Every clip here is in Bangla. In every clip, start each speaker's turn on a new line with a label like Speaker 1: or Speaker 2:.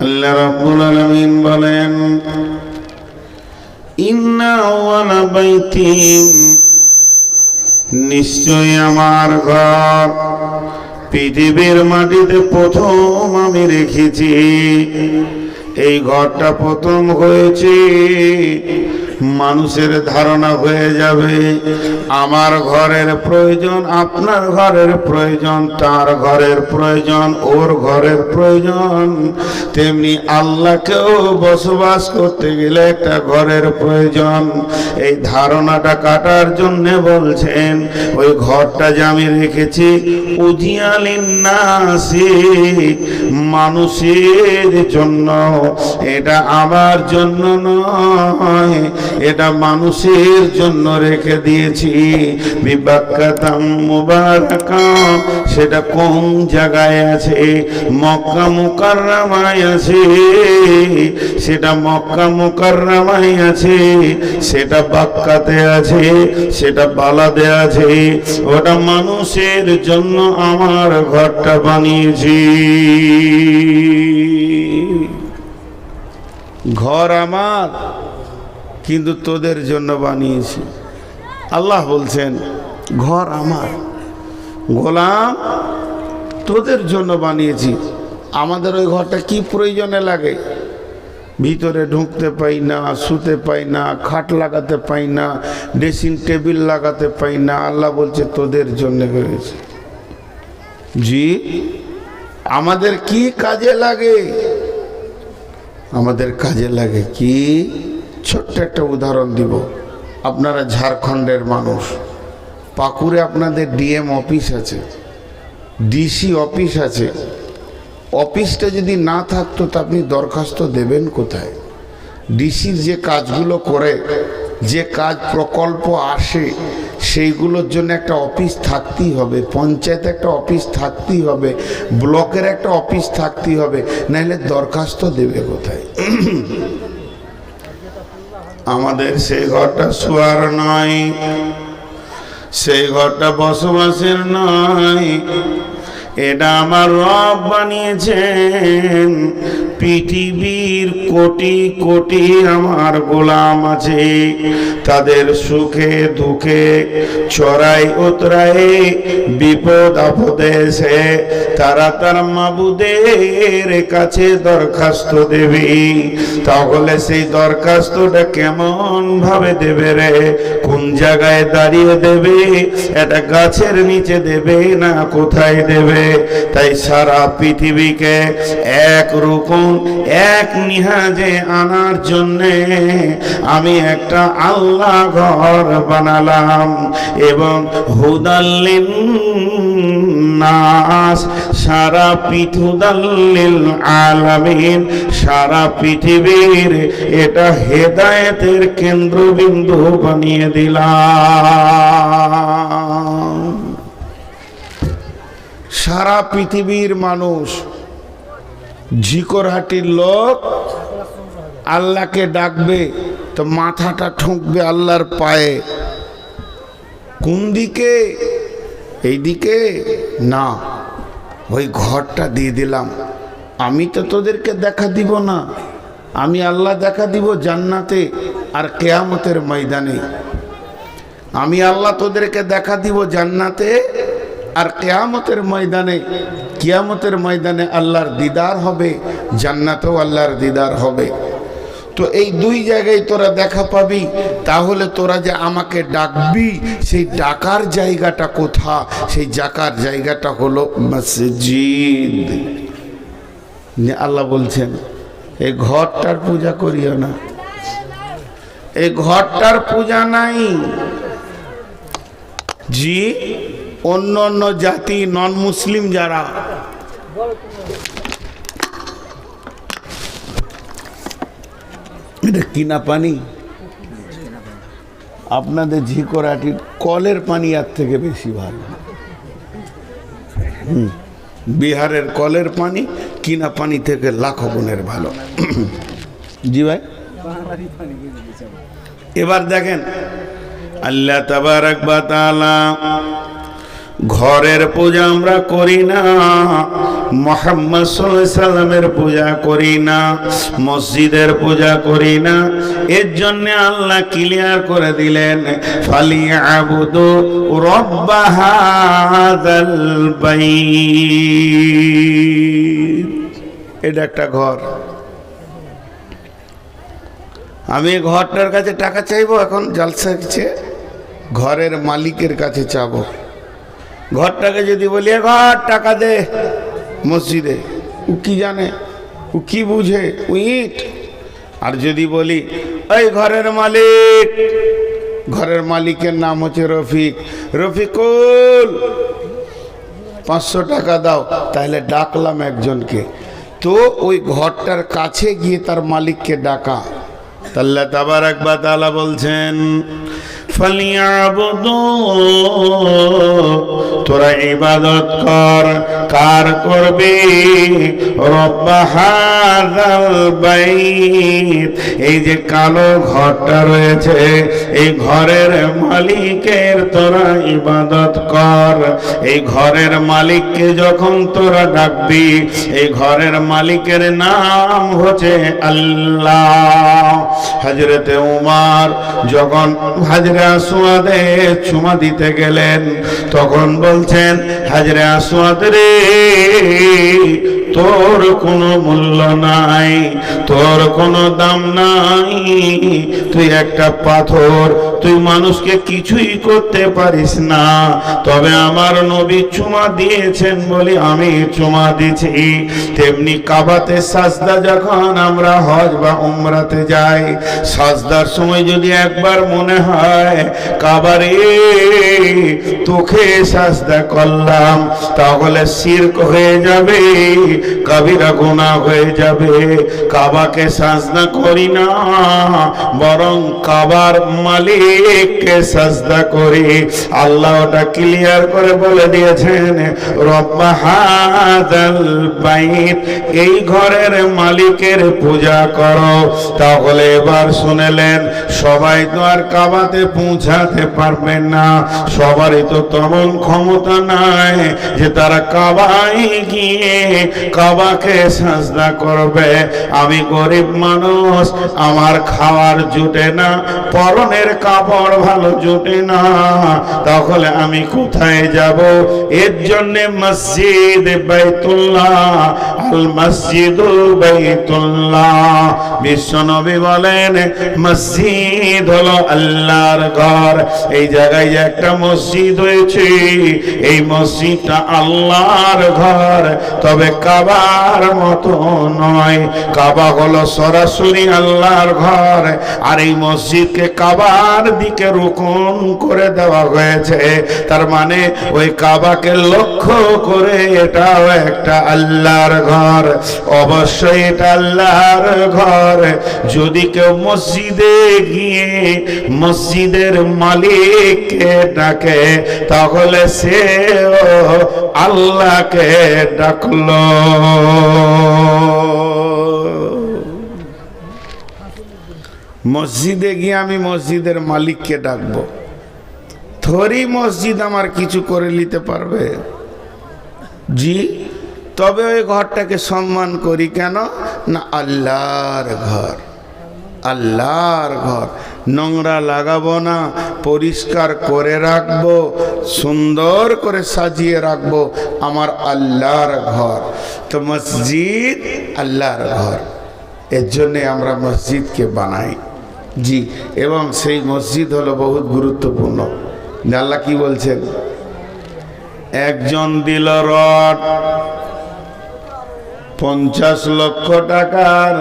Speaker 1: আল্লাহ রাব্বুল আলামিন বলেন, ইন্না আওয়ালা বাইতিন, নিশ্চয় আমার ঘর পৃথিবীর মাটিতে প্রথম আমি রেখেছি। এই ঘরটা প্রথম হয়েছে। মানুষের ধারণা হয়ে যাবে আমার ঘরের প্রয়োজন, আপনার ঘরের প্রয়োজন, তার ঘরের প্রয়োজন, ওর ঘরের প্রয়োজন। তেমনি আল্লাহকেও বসবাস করতে গেলে একটা ঘরের প্রয়োজন। এই ধারণাটা কাটার জন্যে বলছেন ওই ঘরটা যে আমি রেখেছি উজিয়ালিন্নাসি, মানুষের জন্য, এটা আমার জন্য নয়, এটা মানুষের জন্য রেখে দিয়েছি। বিবাক্কাতাম মুবারাকা, সেটা কোন জায়গায় আছে? মক্কা মুকাররমায় আছে। সেটা মক্কা মুকাররমায় আছে, সেটা বাক্কাতে আছে, সেটা বালাদে আছে। ওটা মানুষের জন্য আমার ঘরটা বানিয়েছি। ঘর আমার, কিন্তু তোদের জন্য বানিয়েছি। আল্লাহ বলছেন ঘর আমার, গোলাম তোদের জন্য বানিয়েছি। আমাদের ওই ঘরটা কি প্রয়োজনে লাগে? ভিতরে ঢুকতে পাই না, শুতে পাই না, খাট লাগাতে পাই না, ড্রেসিং টেবিল লাগাতে পাই না। আল্লাহ বলছে তোদের জন্য হয়েছে। জি, আমাদের কি কাজে লাগে? আমাদের কাজে লাগে কি? ছোট্ট একটা উদাহরণ দিব। আপনারা ঝাড়খণ্ডের মানুষ, পাকুড়ে আপনাদের ডিএম অফিস আছে, ডিসি অফিস আছে। অফিসটা যদি না থাকতো তা আপনি দরখাস্ত দেবেন কোথায়? ডিসির যে কাজগুলো করে, যে কাজ প্রকল্প আসে, সেইগুলোর জন্য একটা অফিস থাকতেই হবে। পঞ্চায়েতে একটা অফিস থাকতেই হবে, ব্লকের একটা অফিস থাকতেই হবে, নাহলে দরখাস্ত দেবে কোথায়? আমাদের সেই ঘরটা শোয়ার নয়, সেই ঘরটা বসবাসের নয়, এটা আমার রব বানিয়েছেন। পৃথিবীর কোটি কোটি আমার গোলাম আছে, তাদের সুখে দুঃখে, চড়াই উতরাই, বিপদ আপদে এসে তারা তার মাবুদের কাছে দরখাস্ত দেবে। তাহলে সেই দরখাস্তটা কেমন ভাবে দেবে রে? কোন জায়গায় দাঁড়িয়ে দেবে? এটা গাছের নিচে দেবে না কোথায় দেবে? তাই সারা পৃথিবীকে এক রকম, এক নিহাজে আনার জন্যে আমি একটা আল্লাহ ঘর বানালাম। এবং হুদাল্লিন নাস, সারা পৃথুদাল্লিল আলামিন, সারা পৃথিবীর এটা হেদায়েতের কেন্দ্রবিন্দু বানিয়ে দিলাম। সারা পৃথিবীর মানুষ, ঝিকরহাটির লোক আল্লাহকে ডাকবে তো মাথাটা ঠুকবে আল্লাহর পায়ে। কোন দিকে? এই দিকে না, ওই ঘরটা দিয়ে দিলাম। আমি তো তোদেরকে দেখা দিব না, আমি আল্লাহ দেখা দিব জান্নাতে আর কিয়ামতের ময়দানে। আমি আল্লাহ তোদেরকে দেখা দিব জান্নাতে আর কিয়ামতের ময়দানে। কিয়ামতের ময়দানে আল্লাহর দিদার হবে, জান্নাতেও আল্লাহর দিদার হবে। তো এই দুই জায়গায় তোরা দেখা পাবি। তাহলে তোরা যে আমাকে ডাকবি, সেই ডাকার জায়গাটা কোথা? সেই ডাকার জায়গাটা হলো মসজিদ। আল্লাহ বলছেন এই ঘরটার পূজা করিও না, এই ঘরটার পূজা নাই। জি, অন্য অন্য জাতি, নন মুসলিম যারা, এটা কিনা পানি। আপনাদের ঝিকরাটির কলের পানি আর থেকে বেশি ভালো। বিহারের কলের পানি কিনা পানি থেকে লাখো গুণের ভালো। জি ভাই, এবার দেখেন আল্লাহ তাবারাক ওয়া তাআলা ঘরের পূজা আমরা করি না, মুহাম্মদ সাল্লাল্লাহু আলাইহি সাল্লামের পূজা করি না, মসজিদের পূজা করি না। এর জন্য আল্লাহ ক্লিয়ার করে দিলেন, ফালিয়াবুদু রাব্ব হাযাল বাইত। এটা একটা ঘর। আমি ঘরটার কাছে টাকা চাইবো, এখন জালসা হচ্ছে ঘরের মালিকের কাছে চাবো। ঘরটাকে যদি বলি ঘর টাকা দে মসজিদে, ও কি জানে, ও কি বুঝে, ও ইট। আর যদি বলি ওই ঘরের মালিক, ঘরের মালিকের নাম হচ্ছে রফিক, রফিকুল 500 টাকা দাও, তাহলে ডাকলাম একজনকে। তো ওই ঘরটার কাছে গিয়ে তার মালিককে ডাকা। আল্লাহ তাবারাক ওয়া তাআলা বলছেন, ফালিয়াবুদু, তোরা ইবাদত কর, কার করবি? রব্ব হাযাল বাইত। এই যে কালো ঘরটা রয়েছে, এই ঘরের মালিকের তোরা ইবাদত কর। এই ঘরের মালিককে যখন তোরা ডাকবি, এই ঘরের মালিকের নাম হচ্ছে আল্লাহ। হযরতে উমর যখন হাজরে আসওয়াদে চুমা দিতে গেলেন, তখন বলছেন, হাজরে আসওয়াদ রে, তোর কোনো মূল্য নাই, তোর কোনো দাম নাই, তুই একটা পাথর, তুই মানুষকে কিছুই করতে পারিস না। তবে আমার নবী চুমা দিয়েছেন বলে আমি চুমা দিছি। তেমনি কাবাতে সাজদা যখন আমরা হজ বা উমরাতে যাই, সাজদার সময় যদি একবার মনে হয় কাবারে তোকে সাজদা করলাম, তাহলে শিরক হয়ে যাবে, কবিরা গুনাহ হয়ে যাবে। কাবাকে সাজদা করি না, বরং কাবার মালিককে সাজদা করি। আল্লাহ ওটা ক্লিয়ার করে বলে দিয়েছেন, রব্ব হাযাল বাইত, এই ঘরের মালিকের পূজা করো। তাহলে এবার শুনলেন, সবাই তো আর কাবাতে পৌঁছাতে পারবেন না, সবারই তো তেমন ক্ষমতা নাই যে তারা কাবায় গিয়ে কাবাকে সাজদা করবে। আমি গরিব মানুষ, আমার খাওয়ার জুটে না, পরনের কাপড় ভালো জুটে না, তাহলে আমি কোথায় যাব? এর জন্য মসজিদ বাইতুল্লাহ, আল মসজিদুল বাইতুল্লাহ। বিশ্বনবী বলেন, মসজিদ হলো আল্লাহর ঘর। এই জায়গায় যে একটা মসজিদ হয়েছে, এই মসজিদটা আল্লাহর ঘর, তবে কাবার মতো নয়। কাবা হলো সরাসরি আল্লাহর ঘর, আর এই মসজিদকে কাবার দিকে রুকুন করে দেওয়া হয়েছে। তার মানে ওই কাবাকে লক্ষ্য করে এটাও একটা আল্লাহর ঘর। অবশ্যই এটা আল্লাহর ঘর। যদি কেউ মসজিদে গিয়ে মসজিদের মালিককে ডাকে, তাহলে সে আল্লাহকে ডাকলো। মসজিদে গিয়ে আমি মসজিদের মালিককে ডাকবো, থরি মসজিদ আমার কিছু করে নিতে পারবে? জি। তবে ওই ঘরটাকে সম্মান করি কেন? না, আল্লাহর ঘর, আল্লাহর ঘর। নোংরা লাগাবো না, পরিষ্কার করে রাখবো, সুন্দর করে সাজিয়ে রাখবো। আমার আল্লাহর ঘর, তো মসজিদ আল্লাহর ঘর। এর জন্যে আমরা মসজিদকে বানাই। জি। এবং সেই মসজিদ হলো বহুত গুরুত্বপূর্ণ। আল্লাহ কি বলছেন? একজন দিল রড 50 লক্ষ টাকার,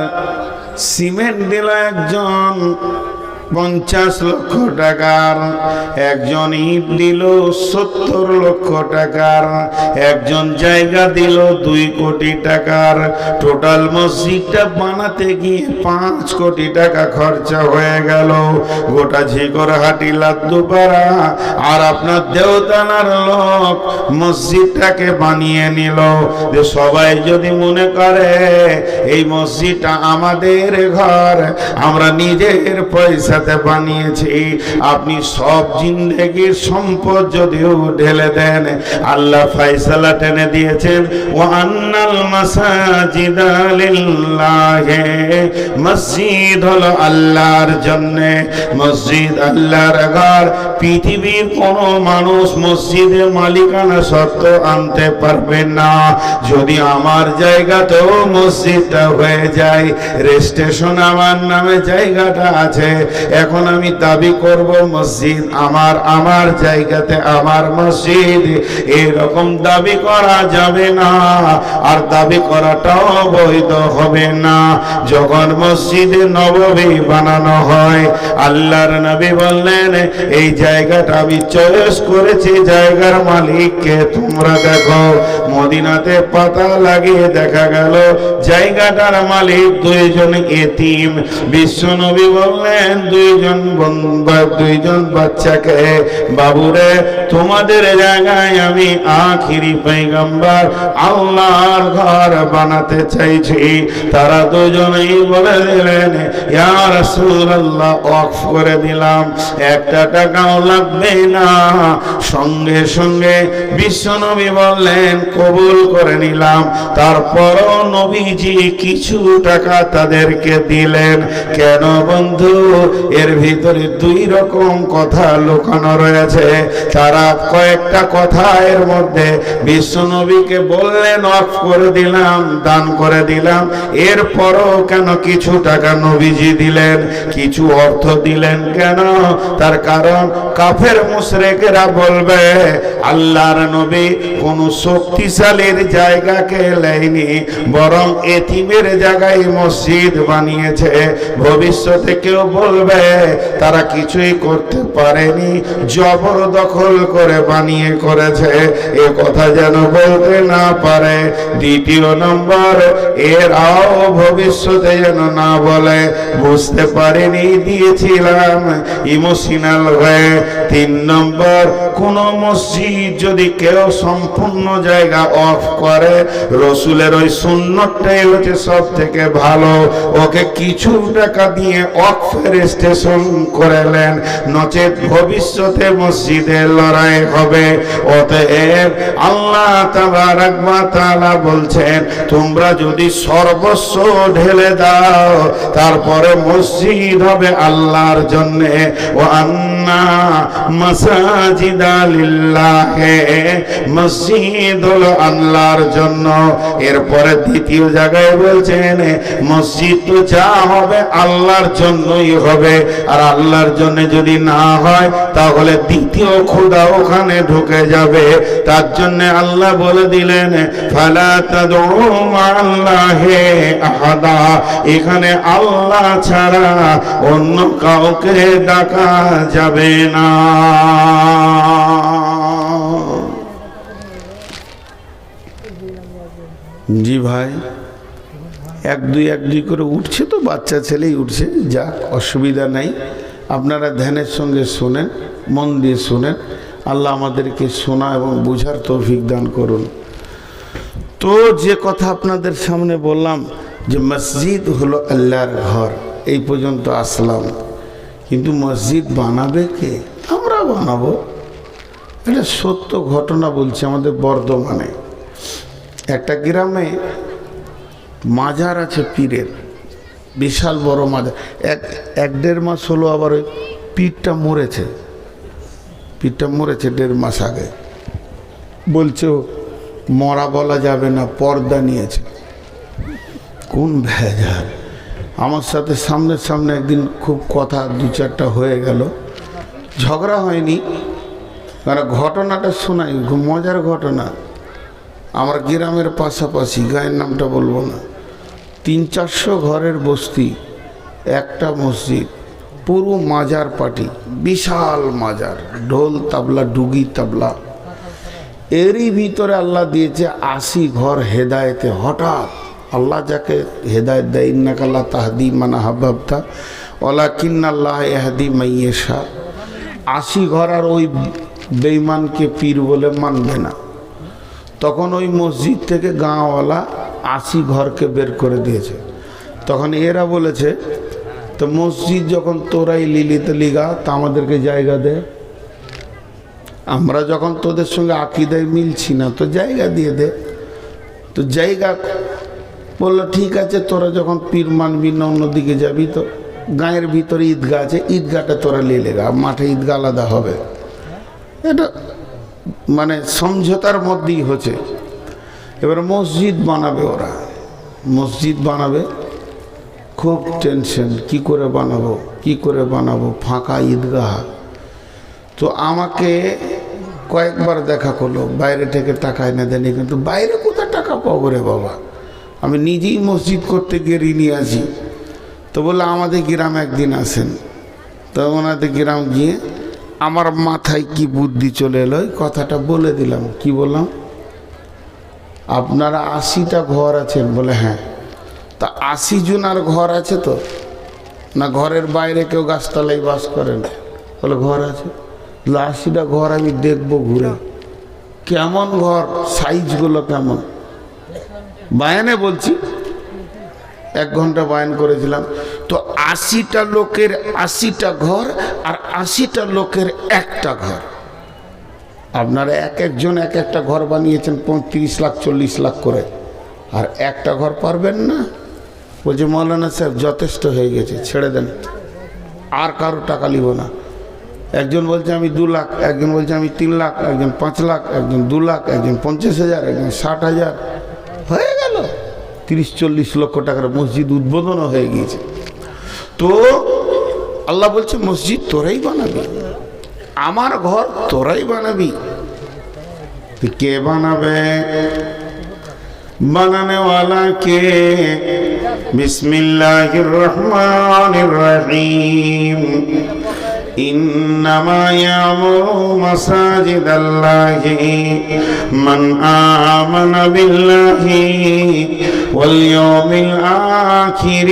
Speaker 1: সিমেন্ট দিল একজন 50 লক্ষ টাকার, একজন ইট দিল 70 লক্ষ টাকার, একজন জায়গা দিল 2 কোটি টাকার। টোটাল মসজিদটা বানাতে গিয়ে 5 কোটি টাকা খরচা হয়ে গেল। গোটা ঝিকরহাটি লাদ্দুপাড়া আর আপনার দেওতানার লোক মসজিদটাকে বানিয়ে নিল। যে সবাই যদি মনে করে এই মসজিদটা আমাদের ঘর, আমরা নিজের পয়সা পয়সাতে বানিয়েছি। আপনি সব জিন্দেগির সম্পদ যদিও ঢেলে দেন, আল্লাহ ফয়সালা টেনে দিয়েছেন ওয়া আন্নাল মাসাজিদা লিল্লাহি, মসজিদ হলো আল্লাহর জন্য, মসজিদ আল্লাহর ঘর। পৃথিবীর কোন মানুষ মসজিদে মালিকানা সত্ত্ব আনতে পারবে না। যদি আমার জায়গাতেও মসজিদটা হয়ে যায়, রেজিস্ট্রেশন আমার নামে জায়গাটা আছে, এখন আমি দাবি করব মসজিদ আমার জায়গাতে আমার মসজিদ, এরকম দাবি করা যাবে না, আর দাবি করাটাও বৈধ হবে না। যখন মসজিদে নববী বানানো হয়, আল্লাহর নবী বললেন এই জায়গাটা আমি চয়েস করেছি, জায়গার মালিককে তোমরা দেখো। মদিনাতে পাতা লাগিয়ে দেখা গেল জায়গাটার মালিক দুইজন এতিম। বিশ্বনবী বললেন দুইজন বাচ্চাকে, বাবুরে তোমাদের জায়গায় আমি আখিরি পয়গম্বর আল্লাহর ঘর বানাতে চাইছি। তারা দুজনেই বলে দিলেন ইয়া রাসূলুল্লাহ, ওয়াকফ করে দিলাম, একটা টাকাও লাগবে না। সঙ্গে সঙ্গে বিশ্বনবী বললেন কবুল করে নিলাম। তারপরও নবীজি কিছু টাকা তাদেরকে দিলেন। কেন বন্ধু? এর ভিতরে দুই রকম কথা লুকানো রয়েছে। তারা কয়েকটা কথা এর মধ্যে বিশ্বনবীকে বললেন ওয়াকফ করে দিলাম, দান করে দিলাম, এরপরও কেন কিছু টাকা নবীজি দিলেন, কিছু অর্থ দিলেন কেন? তার কারণ কাফের মুশরিকরা বলবে আল্লাহর নবী কোন শক্তিশালীর জায়গাকে নেয়নি, বরং এতিমের জায়গায় মসজিদ বানিয়েছে। ভবিষ্যতে কেউ বলবে তারা কিছুই করতে পারেনি, জবরদখল করে বানিয়ে করেছে, এ কথা যেন বলতে না পারে। দ্বিতীয় নম্বর, এরাও ভবিষ্যতে যেন না বলে বুঝতে পারেনি দিয়েছিলাম ইমোশনাল হয়ে। তিন নম্বর, কোন মসজিদ যদি কেউ সম্পূর্ণ জায়গা অফ করে, রসুলের ওই সুন্নতটাই হচ্ছে সব থেকে ভালো, ওকে কিছু টাকা দিয়ে অফ রেজিস্ট্রেশন করেলেন, নচেত ভবিষ্যতে মসজিদের লড়াই হবে। অতএব আল্লাহ তাবারক ওয়া তাআলা বলছেন তোমরা যদি সর্বস্ব ঢেলে দাও, তারপরে মসজিদ হবে আল্লাহর জন্য। ও আন্না মাসাজিদা লিল্লাহি, মসজিদ হলো আল্লাহর জন্য। এরপরে দ্বিতীয় জায়গায় বলছেন মসজিদ তো যা হবে আল্লাহর জন্যই হবে, আর আল্লাহর জন্য যদি না হয় তাহলে দ্বিতীয় খোদা ওখানে ঢুকে যাবে। তার জন্য আল্লাহ বলে দিলেন ফালা তাদউ মা'আল্লাহি আহাদা, এখানে আল্লাহ ছাড়া অন্য কাউকে ডাকা যাবে না। জি ভাই, এক দুই করে উঠছে তো, বাচ্চা ছেলেই উঠছে, যাক অসুবিধা নাই। আপনারা ধ্যানের সঙ্গে শোনেন, মন দিয়ে শোনেন। আল্লাহ আমাদেরকে শোনা এবং বুঝার তৌফিক দান করুন। তো যে কথা আপনাদের সামনে বললাম যে মসজিদ হলো আল্লাহর ঘর, এই পর্যন্ত আসলাম। কিন্তু মসজিদ বানাবে কে? আমরা বানাবো। এটা সত্য ঘটনা বলছি। আমাদের বর্ধমানে একটা গ্রামে মাজার আছে পীরের, বিশাল বড় মাজার। এক দেড় মাস হলো আবার ওই পীরটা মরেছে 1.5 মাস আগে। বলছে মরা বলা যাবে না, পর্দা নিয়েছে। কোন ভেজাল! আমার সাথে সামনে একদিন খুব কথা 2-4টা হয়ে গেল, ঝগড়া হয়নি, কারণ ঘটনাটা শোনাই, খুব মজার ঘটনা। আমার গ্রামের পাশাপাশি, গায়ের নামটা বলবো না, 300-400 ঘরের বস্তি, একটা মসজিদ, পুরো মাজার পার্টি, বিশাল মাজার, ঢোল তাবলা, ডুগি তাবলা। এরই ভিতরে আল্লাহ দিয়েছে 80 ঘর হেদায়েতে। হঠাৎ আল্লাহ যাকে হেদায়েত দেয়, ইন্নাকা লা তাহদি মান আহবাবতা ওয়ালাকিন্নাল্লাহ ইয়াহদি মান ইয়াশা। 80 ঘর আর ওই বেঈমানকে পীর বলে মানবে না। তখন ওই মসজিদ থেকে গাঁওয়ালা 80 ঘরকে বের করে দিয়েছে। তখন এরা বলেছে তো মসজিদ যখন তোরাই লিলিতে লিগা তা আমাদেরকে জায়গা দে, আমরা যখন তোদের সঙ্গে আকীদায় মিলছি না তো জায়গা দিয়ে দে। তো জায়গা বললো ঠিক আছে, তোরা যখন পীর মানবি না অন্যদিকে যাবি তো গাঁয়ের ভিতরে ঈদগাহ আছে, ঈদগাহটা তোরা নিয়ে লেগা, মাঠে ঈদগাহ আলাদা হবে। এটা মানে সমঝোতার মধ্যেই হচ্ছে। এবার মসজিদ বানাবে, ওরা মসজিদ বানাবে, খুব টেনশন, কি করে বানাবো কি করে বানাবো, ফাঁকা ঈদগাহ। তো আমাকে কয়েকবার দেখা করলো, বাইরে থেকে টাকা এনে দেয়নি, কিন্তু বাইরে কোথায় টাকা পাবো রে বাবা, আমি নিজেই মসজিদ করতে গিয়ে ঋণী আছি। তো বললো আমাদের গ্রামে একদিন আসেন। তো ওনাদের গ্রাম গিয়ে আমার মাথায় কি বুদ্ধি চলে এলো, কথাটা বলে দিলাম। কি বললাম, আপনারা 80টা ঘর আছেন? বলে হ্যাঁ। তা 80 জনার ঘর আছে তো না, ঘরের বাইরে কেউ গাছতলায় বাস করেন? বলে ঘর আছে। 80টা ঘর আমি দেখবো ঘুরে, কেমন ঘর, সাইজগুলো কেমন। বায়ানে বলছি, 1 ঘন্টা বায়ান করেছিলাম। তো 80টা লোকের 80টা ঘর আর 80টা লোকের একটা ঘর। আপনারা এক একজন এক একটা ঘর বানিয়েছেন 35 লাখ 40 লাখ করে, আর একটা ঘর পারবেন না? বলছে মৌলানা সাহেব যথেষ্ট হয়ে গেছে, ছেড়ে দেন, আর কারো টাকা নিব না। একজন বলছে আমি 2 লাখ, একজন বলছে আমি 3 লাখ, একজন 5 লাখ, একজন 2 লাখ, একজন 50,000, একজন 60,000, হয়ে গেল 30-40 লক্ষ টাকার মসজিদ উদ্বোধনও হয়ে গিয়েছে। তো আল্লাহ বলছে মসজিদ তোরাই বানাবি, আমার ঘর তোরাই বানাবি। কে বানাবে? বানানে ওয়ালা কে? বিসমিল্লাহির রহমানির রহিম। إنما يعمر مساجد الله من آمن بالله واليوم الآخر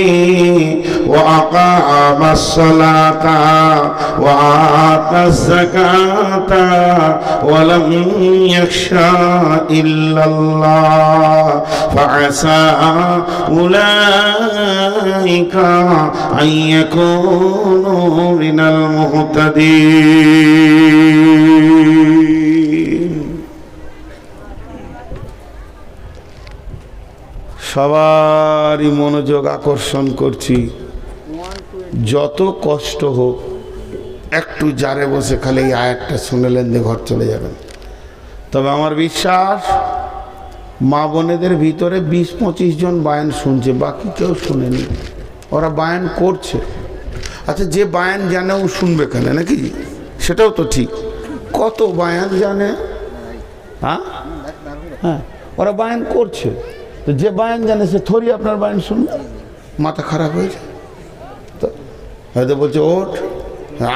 Speaker 1: وأقام الصلاة وآتى الزكاة ولم يخشى إلا الله فعسى أولئك أن يكونوا من المهتدين। সবারই মনোযোগ আকর্ষণ করছি, যত কষ্ট হোক একটু জারে বসে খালি এই আয়াতটা শুনেলেন দিয়ে ঘর চলে যাবেন। তবে আমার বিশ্বাস মা বোনেদের ভিতরে 20-25 জন বায়ান শুনছে, বাকি কেউ শুনেনি, ওরা বায়ান করছে। আচ্ছা, যে বায়ান জানে ও শুনবে কেন, নাকি? সেটাও তো ঠিক, কত বায়ান জানে। হ্যাঁ হ্যাঁ, ওরা বায়ান করছে, তো যে বায়ান জানে সে থরি আপনার বায়ান শুনবে, মাথা খারাপ হয়ে যায়। তো হয়তো বলছে ওঠ,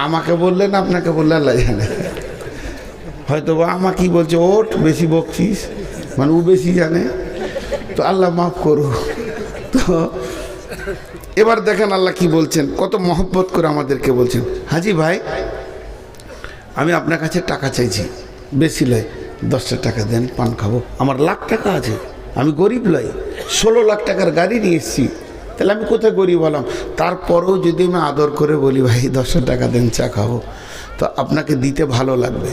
Speaker 1: আমাকে বললেন আপনাকে বললে আল্লাহ জানে, হয়তো বা আমাকেই বলছে ওঠ, বেশি বকছিস, মানে ও বেশি জানে, তো আল্লাহ মাফ করো। তো এবার দেখেন আল্লাহ কি বলছেন, কত মহব্বত করে আমাদেরকে বলছেন, হাজি ভাই আমি আপনার কাছে টাকা চাইছি, বেশি লয়, 10টা টাকা দেন, পান খাবো। আমার লাখ টাকা আছে, আমি গরিব লয়, 16 লাখ টাকার গাড়ি নিয়ে এসেছি, তাহলে আমি কোথায় গরিব হলাম? তারপরেও যদি আমি আদর করে বলি ভাই 10টা টাকা দেন, চা খাবো, তো আপনাকে দিতে ভালো লাগবে,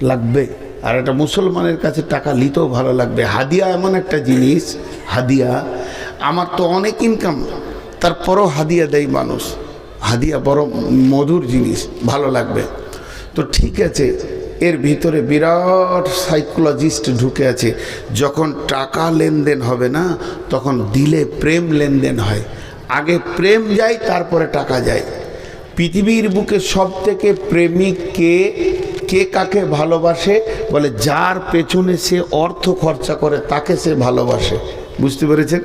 Speaker 1: লাগবে। আর একটা মুসলমানের কাছে টাকা নিতেও ভালো লাগবে। হাদিয়া এমন একটা জিনিস, হাদিয়া, আমার তো অনেক ইনকাম, তারপরও হাদিয়া দেয় মানুষ, হাদিয়া বড় মধুর জিনিস, ভালো লাগবে। তো ঠিক আছে, এর ভিতরে বিরাট সাইকোলজিস্ট ঢুকে আছে। যখন টাকা লেনদেন হবে না, তখন দিলে প্রেম লেনদেন হয়, আগে প্রেম যায় তারপরে টাকা যায়। পৃথিবীর বুকে সব থেকে প্রেমিক কে? কে কাকে ভালোবাসে? বলে যার পেছনে সে অর্থ খরচা করে তাকে সে ভালোবাসে। বুঝতে পেরেছেন?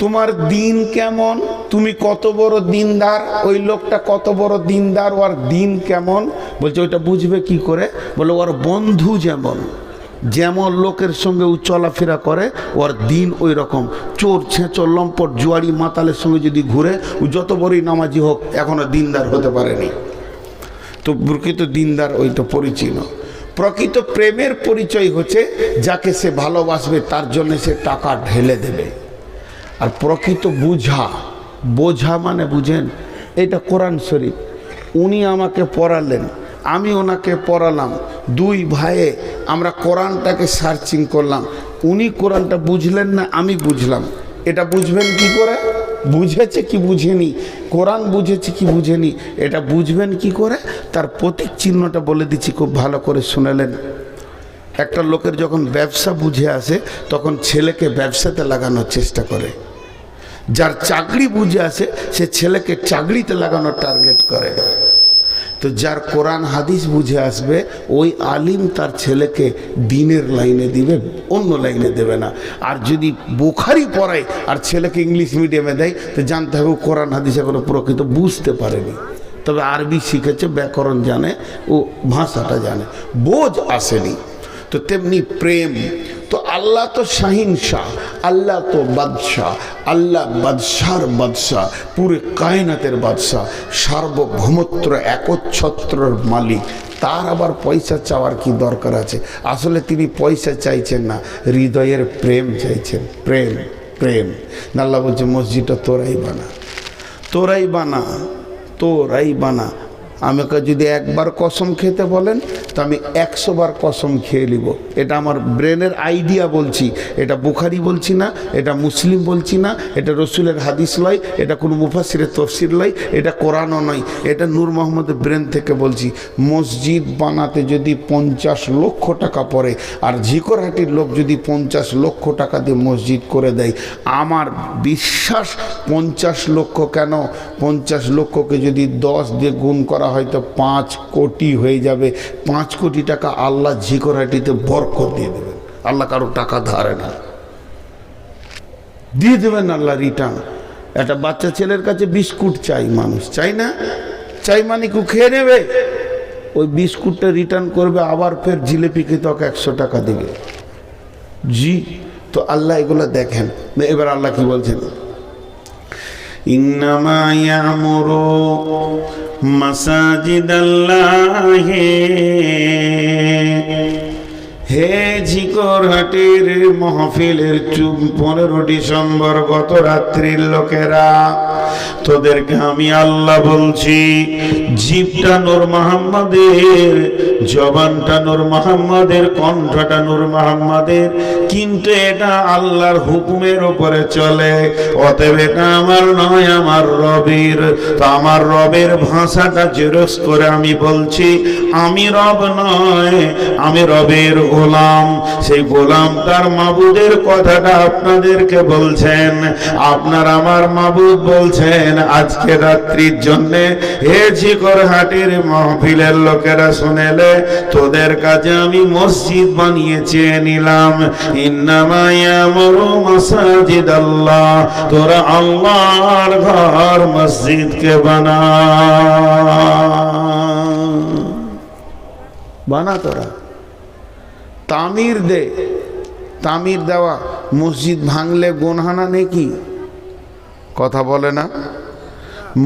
Speaker 1: তোমার দিন কেমন, তুমি কত বড় দিনদার, ওই লোকটা কত বড় দিনদার, ওর দিন কেমন, বলছে ওইটা বুঝবে কি করে? বলে ওর বন্ধু যেমন, যেমন লোকের সঙ্গে ও চলাফেরা করে, ওর দিন ওই রকম। চোর ছেঁচর লম্পট জুয়ারি মাতালের সঙ্গে যদি ঘুরে, ও যত বড়ই নামাজি হোক এখনো দিনদার হতে পারেনি। তো প্রকৃত দিনদার ওইটা পরিচিত। প্রকৃত প্রেমের পরিচয় হচ্ছে যাকে সে ভালোবাসবে তার জন্য সে টাকা ঢেলে দেবে। আর প্রকৃত বুঝা, বোঝা মানে বুঝেন, এটা কোরআন শরীফ। উনি আমাকে পড়ালেন, আমি ওনাকে পড়ালাম, দুই ভাইয়ে আমরা কোরআনটাকে সার্চিং করলাম। উনি কোরআনটা বুঝলেন না, আমি বুঝলাম। এটা বুঝবেন কি করে? বুঝেছে কি বুঝেনি, কোরআন বুঝেছে কি বুঝেনি, এটা বুঝবেন কি করে? তার প্রতীক চিহ্নটা বলে দিচ্ছি, খুব ভালো করে শুনেলেন। একটা লোকের যখন ব্যবসা বুঝে আসে তখন ছেলেকে ব্যবসাতে লাগানোর চেষ্টা করে। যার চাকরি বুঝে আসে সে ছেলেকে চাকরিতে লাগানোর টার্গেট করে। তো যার কোরআন হাদিস বুঝে আসবে ওই আলিম তার ছেলেকে দিনের লাইনে দিবে, অন্য লাইনে দেবে না। আর যদি বুখারি পড়ায় আর ছেলেকে ইংলিশ মিডিয়ামে দেয় তো জানতে হবে কোরআন হাদিস এখনো প্রকৃত বুঝতে পারেনি, তবে আরবি শিখেছে, ব্যাকরণ জানে, ও ভাষাটা জানে, বোঝ আসেনি। তো তেমনি প্রেম, তো আল্লাহ তো শাহিন শাহ, আল্লাহ তো বাদশাহ, আল্লাহ বাদশার বাদশাহ, পুরো কায়নাতের বাদশাহ, সার্বভৌমত্র একচ্ছত্রর মালিক। তার আবার পয়সা চাওয়ার কি দরকার আছে? আসলে তিনি পয়সা চাইছেন না, হৃদয়ের প্রেম চাইছেন। প্রেম, প্রেম। আল্লাহ বলছে মসজিদটা তোরাই বানা, তোরাই বানা, তোরাই বানা। আমাকে যদি একবার কসম খেতে বলেন তো আমি 100 বার কসম খেয়ে নিব। এটা আমার ব্রেনের আইডিয়া বলছি, এটা বুখারি বলছি না, এটা মুসলিম বলছি না, এটা রসুলের হাদিস লয়, এটা কোনো মুফাসিরের তফসির লয়, এটা কোরআনও নয়, এটা নূর মোহাম্মদের ব্রেন থেকে বলছি। মসজিদ বানাতে যদি 50 লক্ষ টাকা পড়ে আর ঝিকরহাটির লোক যদি 50 লক্ষ টাকা দিয়ে মসজিদ করে দেয়, আমার বিশ্বাস 50 লক্ষ কেন, 50 লক্ষকে যদি 10 দিয়ে গুণ করা হয়তো 5 কোটি হয়ে যাবে। 5 কোটি টাকা আল্লাহ ঝিকরহাটিতে বরকত দিয়ে দেবেন। আল্লাহ কারো টাকা ধারে না, দিয়ে দেবেন আল্লাহ রিটার্ন। একটা বাচ্চা ছেলের কাছে বিস্কুট চাই, মানুষ চাই না, চাই মানে কেউ খেয়ে নেবে, ওই বিস্কুটটা রিটার্ন করবে, আবার ফের জিলেপিকে তোকে 100 টাকা দেবে। জি, তো আল্লাহ এগুলো দেখেন। এবার আল্লাহ কি বলছেন? ইন্নামা ইয়ামুরু মাসাজিদাল্লাহি, হে ঝিকরহাটের মাহফিলের 15 ডিসেম্বর গত রাত্রির লোকেরা, তোদেরকে আমি আল্লাহ বলছি, জিভটা নূর মুহাম্মাদের, জবানটা নূর মুহাম্মাদের, কণ্ঠটা নূর মুহাম্মাদের, কিন্তু এটা আল্লাহর হুকুমের উপরে চলে। অতএব এটা আমার নয়, আমার রবের। তো আমার রবের ভাষাটা জেরক্স করে আমি বলছি, আমি রব নয়, আমি রবের গোলাম। সেই গোলাম তার মাবুদের কথাটা আপনাদেরকে বলছেন, আপনার আমার মাবুদ বলছেন আজকে রাত্রির জন্যে হে ঝিকরহাটের মাহফিলের লোকেরা শুনেলে, তোদের কাছে আমি মসজিদ বানিয়ে চেয়ে নিলাম। ইন্নামা ইয়ামুরু মাসাজিদাল্লাহ, তোরা আল্লাহর ঘর মসজিদকে বানা, বানা, তোরা তামির দে। তামির দেওয়া, মসজিদ ভাঙলে গুনহানা নেকি? কথা বলে না,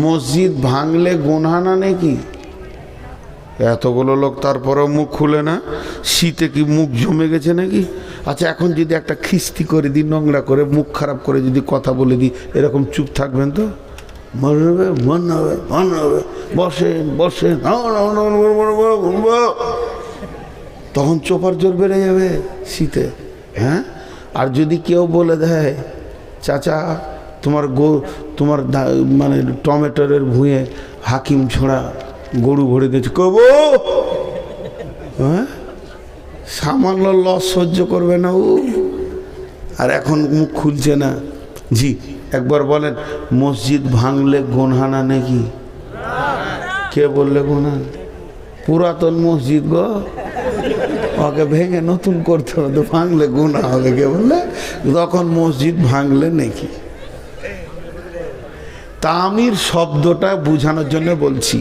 Speaker 1: মসজিদ ভাঙলে গুনহানা নেকি? এতগুলো লোক তারপরেও মুখ খুলে না। শীতে কি মুখ জমে গেছে নাকি? আচ্ছা, এখন যদি একটা খিস্তি করে দিই, নোংরা করে, মুখ খারাপ করে যদি কথা বলে দিই, এরকম চুপ থাকবেন তো? মনে হবে, মনে হবে, মনে হবে, বসেন বসেন, তখন চোপার জোর বেড়ে যাবে শীতে। হ্যাঁ, আর যদি কেউ বলে দেয় চাচা তোমার মানে টমেটোর ভুঁয়ে হাকিম ছোঁড়া গরু ভরে দিয়েছে, কব হ্যাঁ, সামান্য লস সহ্য করবে না ও, আর এখন মুখ খুলছে না। জি, একবার বলেন, মসজিদ ভাঙলে গুনহানা নাকি? কে বললে গুনহানা? পুরাতন মসজিদ গো, ওকে ভেঙে নতুন করতে হবে, তো ভাঙলে গুনাহ হবে। কে বললে? তখন মসজিদ ভাঙলে নাকি? তামির শব্দটা বোঝানোর জন্য বলছি।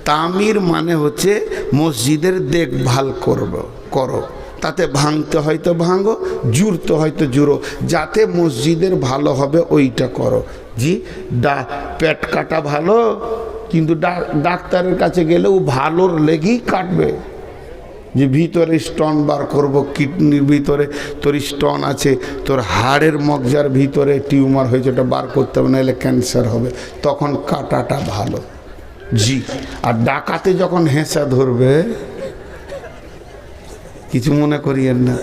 Speaker 1: তামির মানে হচ্ছে মসজিদের দেখভাল করো, তাতে ভাঙতে হয়তো ভাঙো, জুড়তে হয়তো জুড়ো, যাতে মসজিদের ভালো হবে ওইটা করো। জি, পেট কাটা ভালো, কিন্তু ডাক্তারের কাছে গেলে ও ভালোর লেগেই কাটবে, যে ভিতরে স্টোন বার করব, কিডনির ভিতরে তোর স্টোন আছে, তোর হাড়ের মগজার ভিতরে টিউমার হয়েছে, ওটা বার করতে হবে, নাহলে ক্যান্সার হবে, তখন কাটাটা ভালো। জি, আর ডাকাতে যখন হেঁচা ধরবে কিছু মনে করিয়েন না।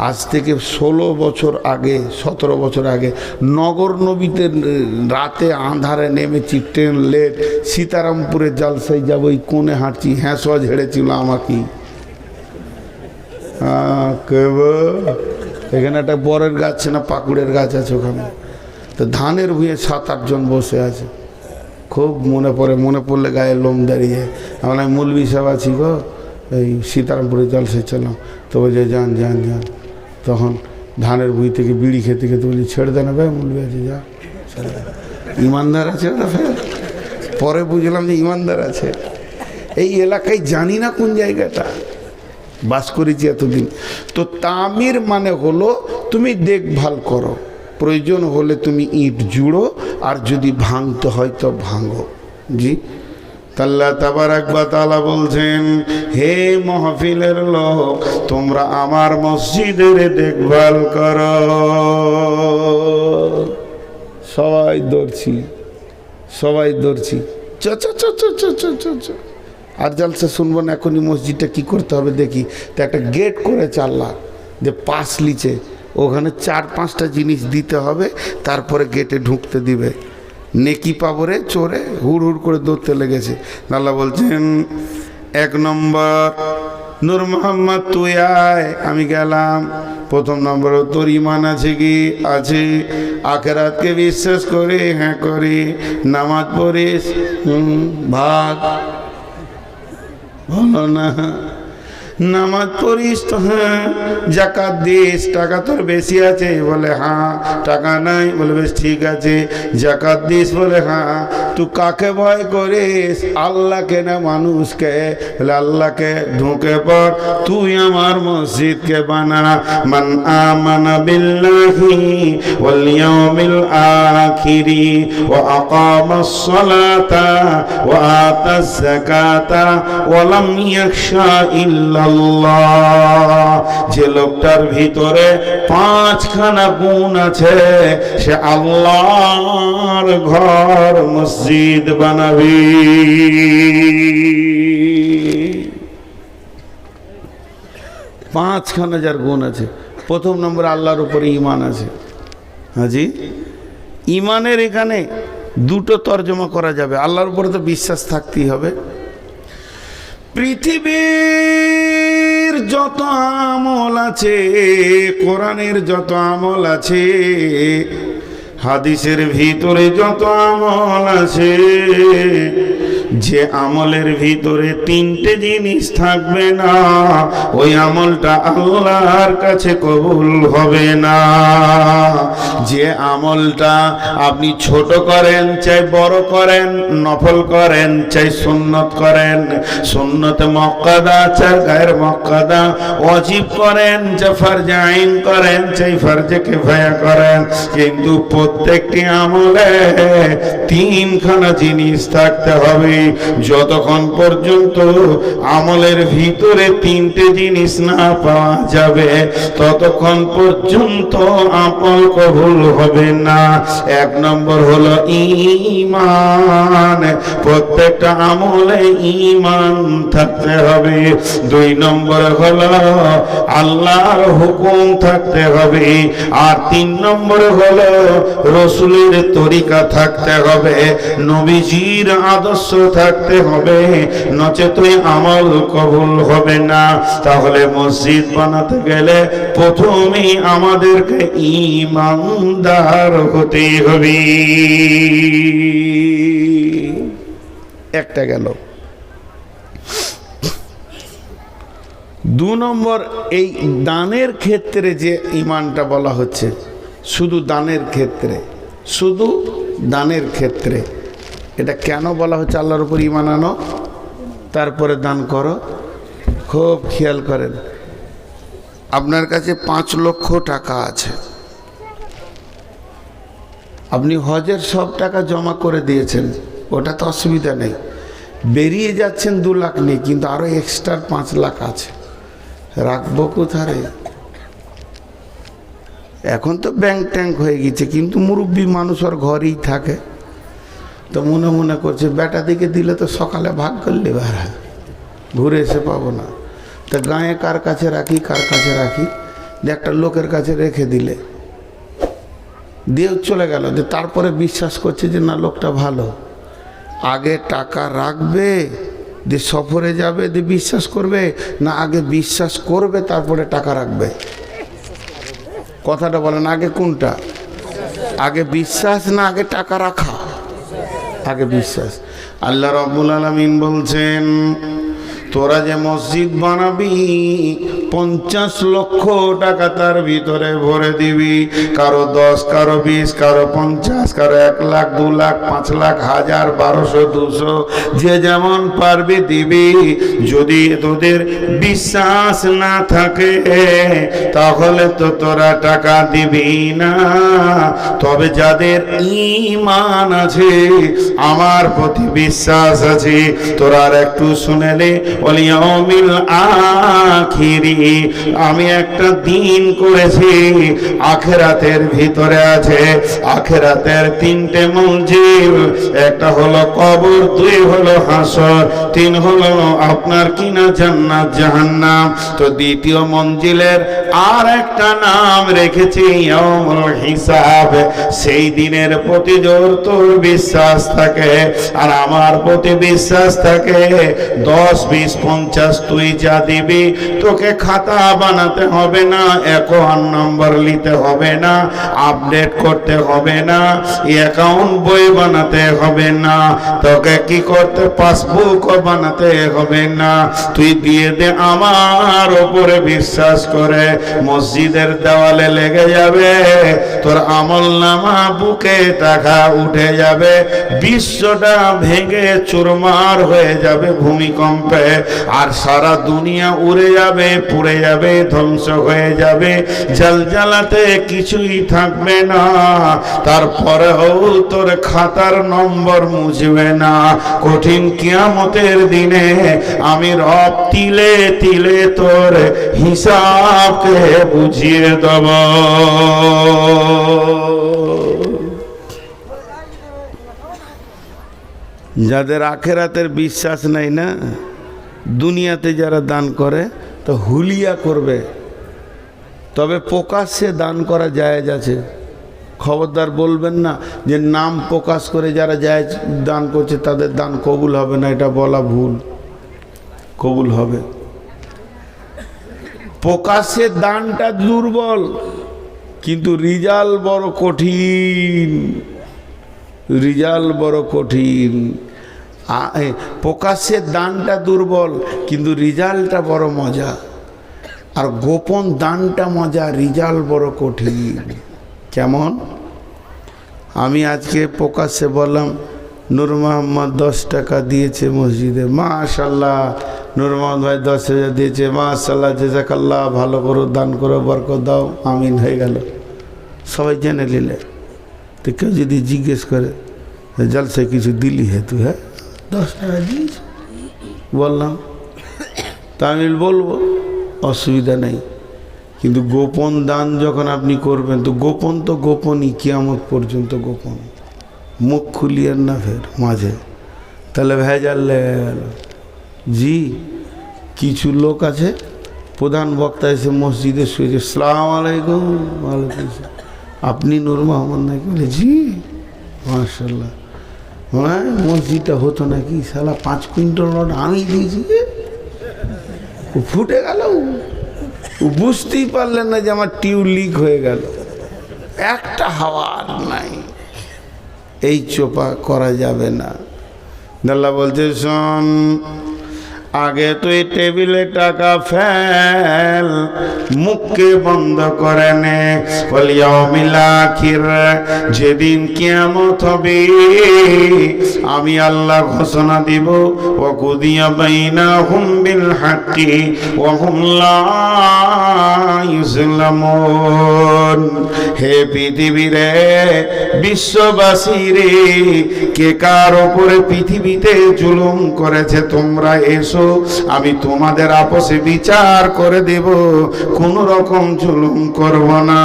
Speaker 1: আজ থেকে 16 বছর আগে, 17 বছর আগে নগর নবীতে রাতে আঁধারে নেমেছি, ট্রেন লেট, সীতারামপুরে জালসাই যাবো, ওই কোণে হাঁটছি, হ্যাঁসোয়া ঝেড়েছিল আমাকে। এখানে একটা বরের গাছ না পাকুড়ের গাছ আছে, ওখানে তো ধানের ভুঁয়ে 7-8 জন বসে আছে। খুব মনে পড়ে, মনে পড়লে গায়ে লোম দাঁড়িয়ে। আমরা মৌলভী সাহেব আছি গো, এই সীতারামপুরে জলসাই ছিলাম, তো বলছে যান যান যান। তখন ধানের ভুঁই থেকে বিড়ি খেতে খেতে বলছি ছেড়ে দেন ভাই, মৌলভী আছে, যা ছেড়ে দেন। ইমানদার আছে না ফের, পরে বুঝলাম যে ইমানদার আছে। এই এলাকায় জানি না কোন জায়গাটা, বাস করেছি এতদিন। তো তামির মানে হলো তুমি দেখভাল করো, প্রয়োজন হলে তুমি ইট জুড়ো, আর যদি ভাঙতে হয় তো ভাঙো। জি, আল্লাহ তাবারাক ওয়া তাআলা বলছেন, হে মাহফিলের লোক, তোমরা আমার মসজিদের দেখভাল করো। সবাই দৌড়ছি, সবাই দৌড়ছি, চ চ চ চ চ চ চ চ। আর জলসা শুনবো না, এখনই মসজিদটা কি করতে হবে দেখি। তো একটা গেট করে চাল্লা যে পাশ লিচে, ওখানে 4-5টা জিনিস দিতে হবে, তারপরে গেটে ঢুকতে দিবে। নেকি পাবো রে চোরে, হুড় হুড় করে দৌড়তে লেগেছে। আল্লাহ বলছেন, 1 নম্বর, নূর মোহাম্মদ তুই আয়, আমি গেলাম। 1ম নম্বর, তোর ইমান আছে কি? আছে। আখিরাতকে বিশ্বাস করে? হ্যাঁ করি। নামাজ পড়িস? ভাগ বলো না। নামাজ পড়িস তো? হ্যাঁ। জাকাত দিস? টাকা তোর বেশি আছে? বলে হ্যাঁ। টাকা নাই? বলে বেশ ঠিক আছে। জাকাত দিস? বলে হ্যাঁ। তুই কাকে ভয় করিস, আল্লাহকে না মানুষকে? বলে আল্লাহকে। ঢুকে পড়, তুই আমার মসজিদকে বানা। মান আমানা বিল্লাহি ওয়াল ইয়াউমিল আখিরি ওয়া আকামাস সালাতা ওয়া আতাজ যাকাতা ওয়া লাম ইয়াখশা ইল্লা আল্লাহ। যে লোকটার ভিতরে 5খানা গুণ আছে, সে আল্লাহর ঘর মসজিদ বানাবি। 5খানা যার গুণ আছে। 1ম নম্বর, আল্লাহর উপরে ঈমান আছে। হাজি, ঈমানের এখানে 2টো তর্জমা করা যাবে। আল্লাহর উপরে তো বিশ্বাস থাকতেই হবে। পৃথিবীর যত আমল আছে, কোরআনের যত আমল আছে, হাদিসের ভিতরে যত আমল আছে, যে আমলের ভিতরে 3টে জিনিস থাকবে না, ওই আমলটা আল্লাহর কাছে কবুল হবে না। যে আমলটা আপনি ছোট করেন চাই বড় করেন, নফল করেন চাই সুন্নত করেন, সুন্নতে মুআক্কাদা চাই গায়র মুআক্কাদা, ওয়াজিব করেন চাই ফরজে আইন করেন চাই ফরজে কিফায়া করেন, কিন্তু প্রত্যেকটি আমলে 3খানা জিনিস থাকতে হবে। যতক্ষণ পর্যন্ত আমলের ভিতরে 3টে জিনিস না পাওয়া যাবে, ততক্ষণ পর্যন্ত আমল কবুল হবে না। 1 নম্বর হলো ঈমান, প্রত্যেকটা আমলে ঈমান থাকতে হবে। 2 নম্বর হলো আল্লাহর হুকুম থাকতে হবে। আর 3 নম্বর হলো রাসূলের তরিকা থাকতে হবে, নবীজির আদর্শ থাকতে হবে, নচেত আমল কবুল হবে না। তাহলে মসজিদ বানাতে গেলে প্রথমেই আমাদেরকে ঈমানদার হতে হবে। একটা গেল। 2 নম্বর, এই দানের ক্ষেত্রে যে ঈমানটা বলা হচ্ছে, শুধু দানের ক্ষেত্রে, শুধু দানের ক্ষেত্রে, এটা কেন বলা হচ্ছে? আল্লাহর উপর ঈমান আনো, তারপরে দান করো। খুব খেয়াল করেন, আপনার কাছে 5 লক্ষ টাকা আছে, আপনি হজের সব টাকা জমা করে দিয়েছেন, ওটা তো অসুবিধা নেই, বেরিয়ে যাচ্ছেন 2 লাখ নিয়ে, কিন্তু আরো এক্সট্রা 5 লাখ আছে, রাখবো কোথারে? এখন তো ব্যাংক ট্যাঙ্ক হয়ে গেছে, কিন্তু মুরব্বী মানুষ আর ঘরেই থাকে। তো মনে মনে করছে বেটা দিকে দিলে তো সকালে ভাগ করলে বার ঘুরে এসে পাবো না। তা গায়ে কার কাছে রাখি, কার কাছে রাখি, একটা লোকের কাছে রেখে দিলে দিয়েও চলে গেল। যে তারপরে বিশ্বাস করছে যে না লোকটা ভালো। আগে টাকা রাখবে দিয়ে সফরে যাবে দিয়ে বিশ্বাস করবে, না আগে বিশ্বাস করবে তারপরে টাকা রাখবে? কথাটা বলেন, আগে কোনটা? আগে বিশ্বাস না আগে টাকা রাখা? আগে বিশ্বাস। আল্লাহ রাব্বুল আলামিন বলছেন, তোরা যে মসজিদ বানাবি 50 লক্ষ টাকা তার ভিতরে ভরে দিবি। কারো 10, কারো 20, কারো 50, কারো 1 লাখ, 2 লাখ, 5 লাখ, 1000, 1200, 200, যে যেমন পারবি দিবি। যদি তোদের বিশ্বাস না থাকে তাহলে তো তোরা টাকা দিবি না। তবে যাদের ঈমান আছে, আমার প্রতি বিশ্বাস আছে, তোরা আর একটু শুনেলে ওয়ালিয়াউমিল আখিরি, আমি একটা দিন করেছি আখিরাতের ভিতরে আছে। আখিরাতের 3টে মঞ্জিল, একটা হলো কবর, 2 হলো হাসর, 3 হলো আপনার কিনা জান্নাত জাহান্নাম। তো দ্বিতীয় মঞ্জিলের আর একটা নাম রেখেছি ইয়াউমুল হিসাব। সেই দিনের প্রতি জোর তোর বিশ্বাস থাকে আর আমার প্রতি বিশ্বাস থাকে, 10, 20, 50 তুই যা দিবি, তোকে খাতা বানাতে হবে না, অ্যাকাউন্ট নম্বর নিতে হবে না, আপডেট করতে হবে না, অ্যাকাউন্ট বই বানাতে হবে না, তোকে কি করতে পাসবুক বানাতে হবে না। তুই দিয়ে দে আমার উপরে বিশ্বাস করে, মসজিদের দেওয়ালে লেগে যাবে, তোর আমল নামা বুকে টাকা উঠে যাবে, বিশ্বটা ভেঙে চুরমার হয়ে যাবে ভূমিকম্পে, আর সারা দুনিয়া উড়ে যাবে, পুড়ে যাবে, ধ্বংস হয়ে যাবে, জ্বালাতে কিছুই থাকবে না। তারপরেও তোর খাতার নম্বর মুছবে না। কঠিন কিয়ামতের দিনে আমি রব তিলে তিলে তোর হিসাবকে বুঝিয়ে দেব। যাদের আখেরাতের বিশ্বাস নাই না, দুনিয়াতে যারা দান করে তো হুলিয়া করবে, তবে প্রকাশ্যে দান করা জায়েজ আছে। খবরদার বলবেন না যে নাম প্রকাশ করে যারা জায়েজ দান করছে তাদের দান কবুল হবে না, এটা বলা ভুল। কবুল হবে। প্রকাশ্যে দানটা দুর্বল, কিন্তু রিজাল্ট বড় কঠিন। রিজাল্ট বড় কঠিন। প্রকাশ্যের দানটা দুর্বল, কিন্তু রিজাল্টটা বড় মজা। আর গোপন দানটা মজা, রিজাল্ট বড় কঠিন। কেমন? আমি আজকে প্রকাশ্যে বললাম নূর মোহাম্মদ 10 টাকা দিয়েছে মসজিদে, মাশাআল্লাহ। নূর মোহাম্মদ ভাই 10,000 দিয়েছে, মাশাআল্লাহ, জাযাকাল্লাহ, ভালো করো, দান করো, বরকত দাও, আমিন, হয়ে গেল। সবাই জেনে নিলে। তো কেউ যদি জিজ্ঞেস করে জলসে কিছু দিলি হে তুই? হ্যাঁ, 10 টাকা দিয়েছি বললাম, তা আমি বলবো, অসুবিধা নেই। কিন্তু গোপন দান যখন আপনি করবেন, তো গোপন তো গোপনই, কিয়ামত পর্যন্ত গোপন, মুখ খুলিয়েন না ফের মাঝে, তাহলে ভেজাল লেগে গেল। জি, কিছু লোক আছে, প্রধান বক্তা এসে মসজিদে শুয়েছে, আসসালামু আলাইকুম। ওয়ালাইকুম আসসালাম। আপনি নূর মোহাম্মদ নাকি? বলে জি, মাশাআল্লাহ। হ্যাঁ, মসজিদটা হতো নাকি? শালা 5 কুইন্টাল রড আমি দিয়েছি। ও ফুটে গেল, ও বুঝতেই পারলেন না যে আমার টিউব লিক হয়ে গেল। একটা হাওয়ার নাই। এই চোপা করা যাবে না। আল্লাহ বলছে, শোন, আগে তুই টেবিলে টাকা ফেল, মুখকে বন্ধ করে নে। ওয়াল আখির, যেদিন কিয়ামত হবে আমি আল্লাহ ঘোষণা দিব, ওয়া কুদিয়া বাইনাহুম বিল হাক্কি ওয়া হুম লা ইউজলামুন। হে পৃথিবীরে বিশ্ববাসী রে, কে কার উপরে পৃথিবীতে জুলুম করেছে তোমরা এসো, আমি তোমাদের আপসে বিচার করে দেব, কোন রকম জুলুম করব না।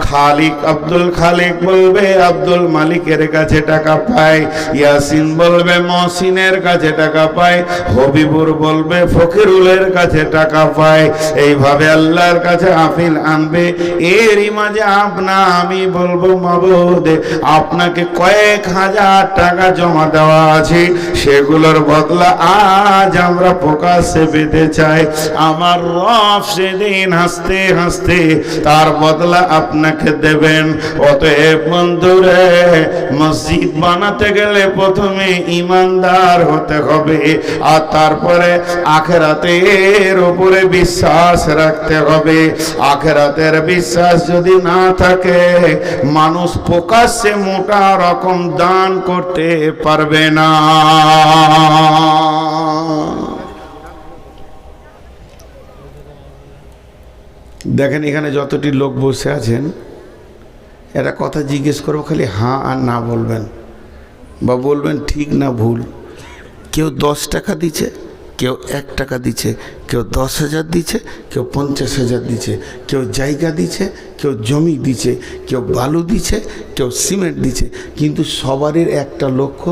Speaker 1: খালিক আব্দুল খালিক বলবে আব্দুল মালিকের কাছে টাকা পায়, ইয়াসিন বলবে মহসিনের কাছে টাকা পায়, হবিবুর বলবে ফকিরুলের কাছে টাকা পায়। এইভাবে আল্লাহর কাছে আপিল আনবে। এরই মাঝে আমি বলবো মাবুদ, আপনাকে কয়েক হাজার টাকা জমা দেওয়া আছে, সেগুলোর বদলা আজ আমরা প্রকাশ্যে পেতে চাই। আমার রব সেদিন হাসতে হাসতে তার বদলা আপনাকে দেবেন। অতএব বন্ধুরে, মসজিদ বানাতে গেলে প্রথমে ইমানদার হতে হবে, আর তারপরে আখিরাতের উপরে বিশ্বাস রাখতে হবে। আখিরাতের বিশ্বাস যদি না থাকে, মানুষ প্রকাশ্যে মোটা রকম দান করতে পারবে না। দেখেন এখানে যতটি লোক বসে আছেন, একটা কথা জিজ্ঞেস করবো, খালি হ্যাঁ আর না বলবেন, বা বলবেন ঠিক না ভুল। কেউ 10 টাকা দিচ্ছে, কেউ 1 টাকা দিচ্ছে, কেউ 10,000 দিচ্ছে, কেউ 50,000 দিচ্ছে, কেউ জায়গা দিচ্ছে, কেউ জমি দিচ্ছে, কেউ বালু দিচ্ছে, কেউ সিমেন্ট দিচ্ছে, কিন্তু সবারই একটা লক্ষ্য,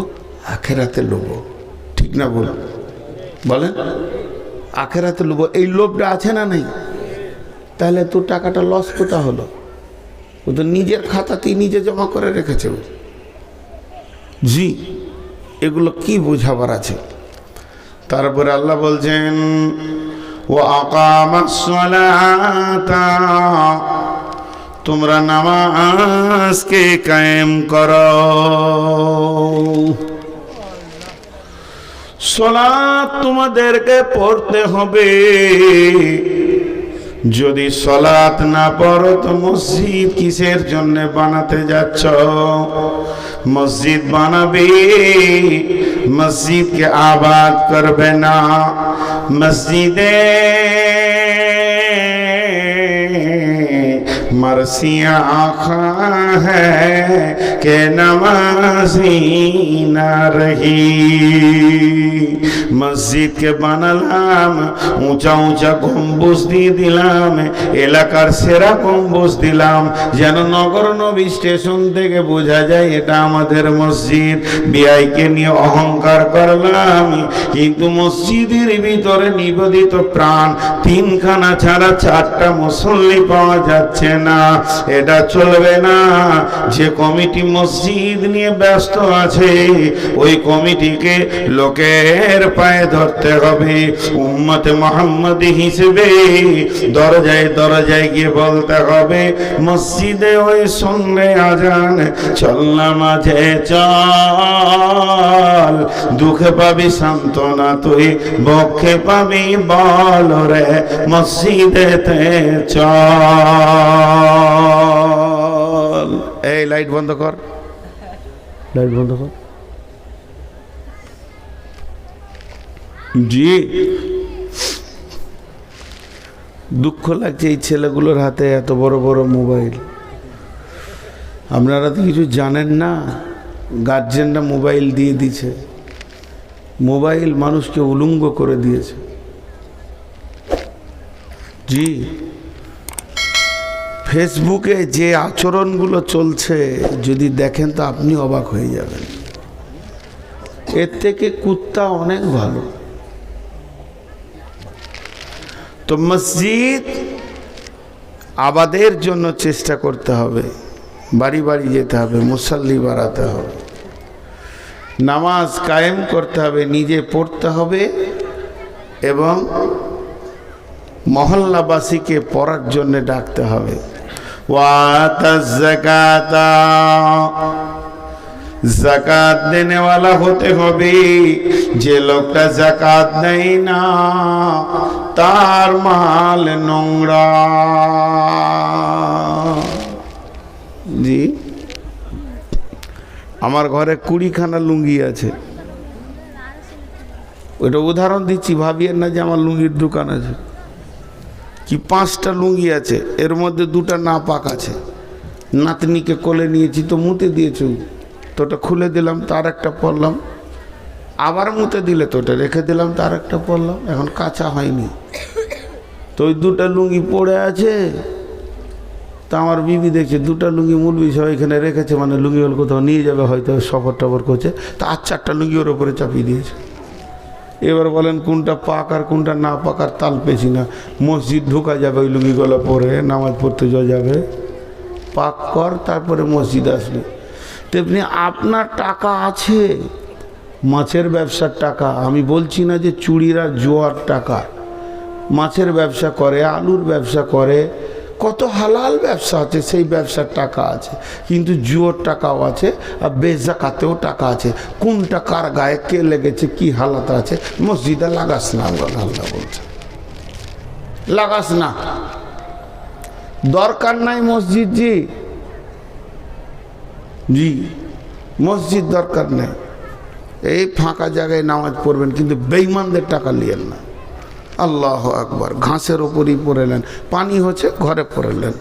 Speaker 1: আখেরাতে লোভ। ঠিক না ভুল বলেন? আখেরাতে লোভ, এই লোভটা আছে না নেই? তাহলে তো টাকাটা লস কোথা হলো? ও তো নিজের খাতাতেই নিজে জমা করে রেখেছে। জি, এগুলো কি বোঝাবার আছে? তারপরে আল্লাহ বলছেন, ওয়া আকামাস সালাতা, তোমরা নামাজকে কায়েম করো। সালাত তোমাদেরকে পড়তে হবে। যদি সালাত না পড়ো তো মসজিদ কিসের জন্য বানাতে যাচ্ছ? মসজিদ বানাবে, মসজিদকে আবাদ করবে না। মসজিদে मरसिया आखा है के नमाजी ना रही। मस्जिद के বানালাম, উঁচা উঁচা গম্বুজ দিয়ে দিলাম, এলাকার সেরা গম্বুজ দিলাম, যেন নগর নবী স্টেশন থেকে বোঝা যায় এটা আমাদের মসজিদ। বিআইকে নিয়ে অহংকার করলাম, কিন্তু মসজিদের ভিতরে নিবেদিত প্রাণ 3খানা ছাড়া 4টা মুসল্লি পাওয়া যাচ্ছে না। এটা চলবে না। যে কমিটি মসজিদ নিয়ে ব্যস্ত আছে, ওই কমিটিকে লোকের পায়ে ধরতে হবে। উম্মতে মুহাম্মাদি হিসেবে দরজায় দরজায় গিয়ে বলতে হবে, মসজিদে ওই সঙ্গে আজান, চল নামাজে চল। দুঃখে পাবি সান্ত্বনা তুই, বক্ষে পাবি বল রে, মসজিদেতে চল। এই লাইট বন্ধ কর, লাইট বন্ধ কর। জি, দুঃখ লাগছে এই ছেলেগুলোর হাতে এত বড় বড় মোবাইল। আপনারা তো কিছু জানেন না, গার্জেনরা মোবাইল দিয়ে দিছে। মোবাইল মানুষকে উলঙ্গ করে দিয়েছে। জি, ফেসবুকে যে আচরণগুলো চলছে যদি দেখেন তো আপনি অবাক হয়ে যাবেন। এর থেকে কুত্তা অনেক ভালো। তো মসজিদ আবাদের জন্য চেষ্টা করতে হবে, বাড়ি বাড়ি যেতে হবে, মুসল্লি বাড়াতে হবে, নামাজ কায়েম করতে হবে, নিজে পড়তে হবে এবং মহল্লাবাসীকে পড়ার জন্য ডাকতে হবে। ওয়াতাজ যাকাতা, জাকাত দেনেওয়ালা হতে হবে। যে লোকটা জাকাত দেয় না তার মাল নোংরা। জি, আমার ঘরে 20খানা লুঙ্গি আছে। ওইটা উদাহরণ দিচ্ছি, ভাবিয়েন না যে আমার লুঙ্গির দোকান আছে। কি 5টা লুঙ্গি আছে, এর মধ্যে 2টা না পাক আছে। নাতনিকে কোলে নিয়েছি তো মুতে দিয়েছি, তো ওটা খুলে দিলাম, তার একটা পরলাম। আবার মুতে দিলে তো ওটা রেখে দিলাম, তার একটা পরলাম। এখন কাঁচা হয়নি, তো ওই 2টা লুঙ্গি পড়ে আছে। তা আমার বিবি দেখছে 2টা লুঙ্গি মুলবি সব এখানে রেখেছে, মানে লুঙ্গি হল কোথাও নিয়ে যাবে হয়তো, সফর টফর করছে। তা 4টা লুঙ্গি ওর ওপরে চাপিয়ে দিয়েছে। এবার বলেন কোনটা পাক আর কোনটা না পাক আর তাল পেছি না। মসজিদ ঢোকা যাবে ওই লুঙ্গিগুলো পরে, নামাজ পড়তে যাওয়া যাবে। পাক কর, তারপরে মসজিদ আসবে। তেমনি আপনার টাকা আছে, মাছের ব্যবসার টাকা, আমি বলছি না যে চুড়ির আর জোয়ার টাকা। মাছের ব্যবসা করে, আলুর ব্যবসা করে, কত হালাল ব্যবসা আছে, সেই ব্যবসার টাকা আছে। কিন্তু জুয়োর টাকাও আছে, আর বেজাকাতেও টাকা আছে। কোনটা কার গায়ে কে লেগেছে, কি হালাত আছে, মসজিদে লাগাস না। আল্লাহ বলছে লাগাস না, দরকার নাই মসজিদ। জি জি, মসজিদ দরকার নেই। এই ফাঁকা জায়গায় নামাজ পড়বেন, কিন্তু বেঈমানদের টাকা নিয়েন না। আল্লাহ আকবার। ঘাসের ওপরই পড়েলেন, পানি হচ্ছে ঘরে পড়েলেন।